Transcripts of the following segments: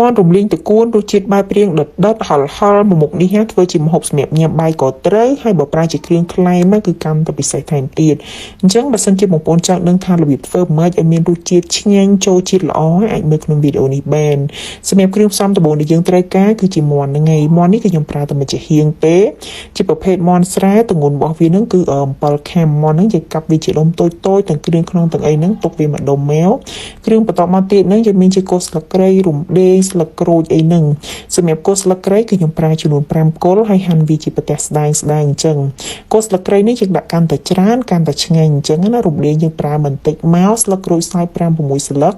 មនរំលីងតកួនរសជាតិបែបព្រៀងដិតហល់មួយមុខនេះធ្វើជាម្ហូបសម្រាប់ញ៉ាំបាយក៏ត្រូវហើយបើប្រើជាគ្រឿងក្លែមគឺកាន់តែពិសេសថែមទៀតអញ្ចឹងបើសិនជាបងប្អូនចង់ដឹងថារបៀបធ្វើម៉េចឲ្យមានរសជាតិឆ្ងាញ់ចូលជាតិល្អអាចមើលក្នុងវីដេអូនេះបានសម្រាប់គ្រឿងផ្សំដំបូងដែលយើងត្រូវការគឺជាមាន់ហ្នឹងឯងមាន់នេះគឺខ្ញុំប្រើតែមួយចាហៀងទេជាប្រភេទមាន់ស្រែទម្ងន់របស់វាហ្នឹងគឺ7ខាំមាន់ហ្នឹងយើងកាប់វាជាដុំតូចទាំងគ្រឿងក្នុងទាំងអីហ្នឹងទុកវាមួយដុំមកគ្រឿងបន្តមកទៀតហ្នឹងយើងមានជាគល់ស្លឹកគ្រៃរំដេងស្លឹកក្រូចអីហ្នឹងសម្រាប់គល់ស្លឹកគ្រៃគឺខ្ញុំប្រើចំនួន5គល់ហើយហាន់វាជាប្រទេសស្ដែងអញ្ចឹងគល់ស្លឹកគ្រៃនេះយើងដាក់កាន់តែច្រើនកាន់តែឆ្ងាញ់អញ្ចឹងណារំដេងយើងប្រើបន្តិចមកស្លឹកក្រូចសើច5-6ស្លឹក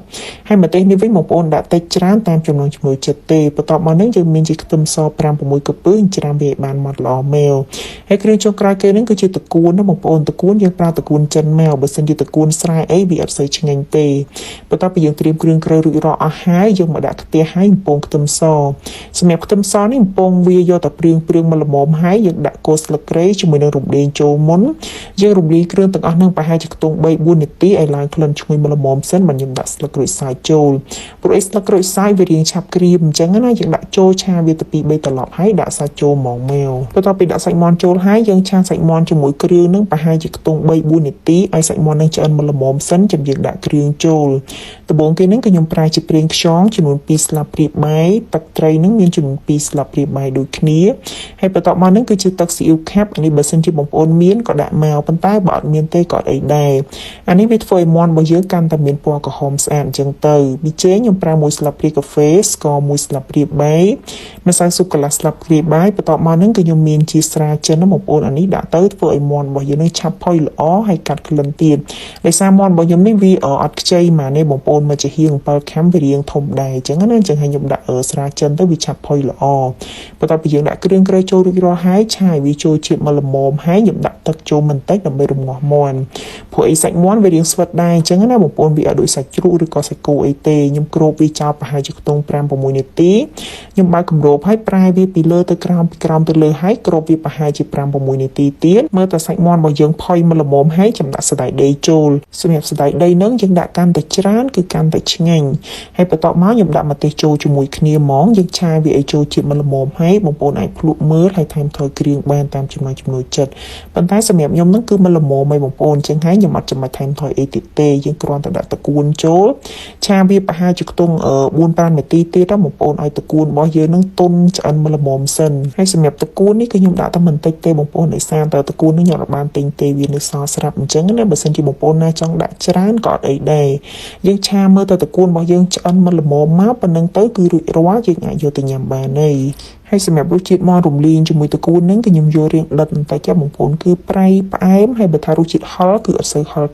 ហើយម្ទេសនេះវិញបងប្អូនដាក់តិចច្រើនតាមចំណង់ចំណូលចិត្តទេបន្ទាប់មកនេះយើងមានជាខ្ទឹមស5-6កំពឹសច្រាំវាឲ្យបានម៉ត់ល្អមែវហើយគ្រឿងចុងក្រោយគេហ្នឹងគឺជាតកួនណាបងប្អូនតកួនយើងប្រើតកួនចិនមកបើសិនជាតកួនស្រែអីវាអត់សូវឆ្ងាញ់ទេបន្ទាប់ពីយើងត្រៀមគ្រឿងក្រៅរួចរាល់អស់ហើយយើងមកដាក់ខ្ទះហើយបំពងខ្ទឹមសសម្រាប់ខ្ទឹមសនេះបំពងវាយកតែព្រឿងមកល្មមហើយយើងដាក់គល់ស្លឹកគ្រៃជាមួយនឹងរំដេងចូលមុនយើងរំលាយគ្រឿងទាំងអស់ហ្នឹងប្រហែលជាខ្ទង់3-4នាទីឲ្យឡើងក្លិនឈ្ងុយមកល្មមសិនបានខ្ញុំដាក់ស្លឹកក្រូចសើចចូលព្រោះស្លឹកក្រូចសើចវារៀងឆាប់ក្រៀមអញ្ចឹងណាយើងដាក់ចូលឆាវាទៅ2-3ត្រឡប់ហើយដាក់សាច់ចូលហ្មងមកបន្ទាប់ពីដាក់សាច់មាន់ចូលហើយយើងឆាសាច់មាន់ជាមួយគ្រឿងហ្នឹងប្រហែលជាខ្ទង់3-4នាទីឲ្យសាច់មាន់ហ្នឹងឆ្អិនមកល្មមសិនចាំយើងដាក់គ្រឿងចូលដំបូងគេហ្នឹងគឺខ្ញុំប្រើជាប្រេងខ្យងចំនួន2ស្លាបព្រាបាយទឹកត្រីហ្នឹងមានចំនួន2ស្លាបព្រាបាយដូចគ្នាហើយបន្ទាប់មកហ្នឹងគឺជាទឹកស៊ីអ៊ីវខាប់នេះបើសិនជាបងប្អូនមានក៏ដាក់មកប៉ុន្តែបើអត់មានទេក៏អត់អីដែរអានេះវាធ្វើឲ្យមាន់របស់យើងកាន់តែមានពណ៌ក្រហមស្អាតអញ្ចឹងទៅប៊ីចេងខ្ញុំប្រើ1ស្លាបព្រាកាហ្វេស្ករ1ស្លាបព្រាបាយម្សៅស៊ុបកន្លះស្លាបព្រាបាយបន្ទាប់មកហ្នឹងគឺខ្ញុំមានជាស្រាចិនណាបងប្អូនអានេះដាក់ទៅធ្វើឲ្យមាន់របស់យើងនឹងឆាប់ផុយល្អហើយកាត់ក្លិនទៀតដោយសារមាន់របស់ខ្ញុំនេះវាអត់ខ្ចីម៉ានេះបងប្អូនមកជាហៀង7ខាំវារៀងធំដែរអញ្ចឹងណាអញ្ចឹងឲ្យខ្ញុំដាក់ស្រាចិនទៅវាឆាប់ផុយល្អបន្ទាប់ពីយើងដាក់គ្រឿងក្រៅចូលរួចរាល់ហើយឆាឲ្យវាចូលជាតិមកល្មមហើយខ្ញុំដាក់ទឹកចូលបន្តិចដើម្បីរំងាស់មាន់ព្រោះអីសាច់មាន់វារៀងស្វិតដែរអញ្ចឹងណាបងប្អូនវាអត់ដូចសាច់ជ្រូកឬក៏សាច់គោអីទេខ្ញុំគ្របវាចោលប្រហែលជាខ្ទង់5-6នាទីខ្ញុំបើកគម្របហើយប្រែវាពីលើទៅក្រោមពីក្រោមទៅលើហើយគ្របវាប្រហែលជា5-6នាទីទៀតមើលតែសាច់មាន់របស់យើងផុយមកល្មមហើយចាំដាក់សណ្តែកដីចូលសម្រាប់សណ្តែកដីហ្នឹងយើងដាក់កាន់តែច្រើនគឺកាន់តែឆ្ងាញ់ហើយបន្ទាប់មកខ្ញុំដាក់ម្ទេសចូលជាមួយគ្នាហ្មងយើងឆាវាឲ្យចូលជាតិមកល្មមហើយបងប្អូនអាចភ្លក់មើលហើយថែមថយគ្រឿងបានតាមចំណង់ចំណូលចិត្តប៉ុន្តែសម្រាប់ខ្ញុំហ្នឹងគឺមកល្មមហើយបងប្អូនអញ្ចឹងហើយខ្ញុំអត់ចាំបាច់ថែមថយអីទៀតទេយើងគ្រាន់តែដាក់តកួនចូលឆាវាប្រហែលជាខ្ទង់4-5នាទីទៀតបងប្អូនឲ្យតកួនរបស់យើងហ្នឹងទុនឆ្អិនមកល្មមសិនហើយសម្រាប់តកួននេះគឺខ្ញុំដាក់តែបន្តិចទេបងប្អូនដោយសារតែតកួននេះខ្ញុំអត់បានទិញទេវានៅសល់ស្រាប់អញ្ចឹងណាបើសិនជាបងប្អូនណាចង់ដាក់ច្រើនក៏អត់អីដែរយើងឆាមើលទៅតកួនរបស់យើងឆ្អិនមកល្មមមកប៉ុណ្្នឹងទៅគឺរួចរាល់យើងអាចយកទៅញ៉ាំបានហើយសម្រាប់រសជាតិមាន់រំលីងជាមួយតកួនហ្នឹងគឺខ្ញុំយករៀងដិតបន្តិចបងប្អូនគឺប្រៃផ្អែមហើយបើថារសជាតិហឹរគឺអត់សូវហឹរ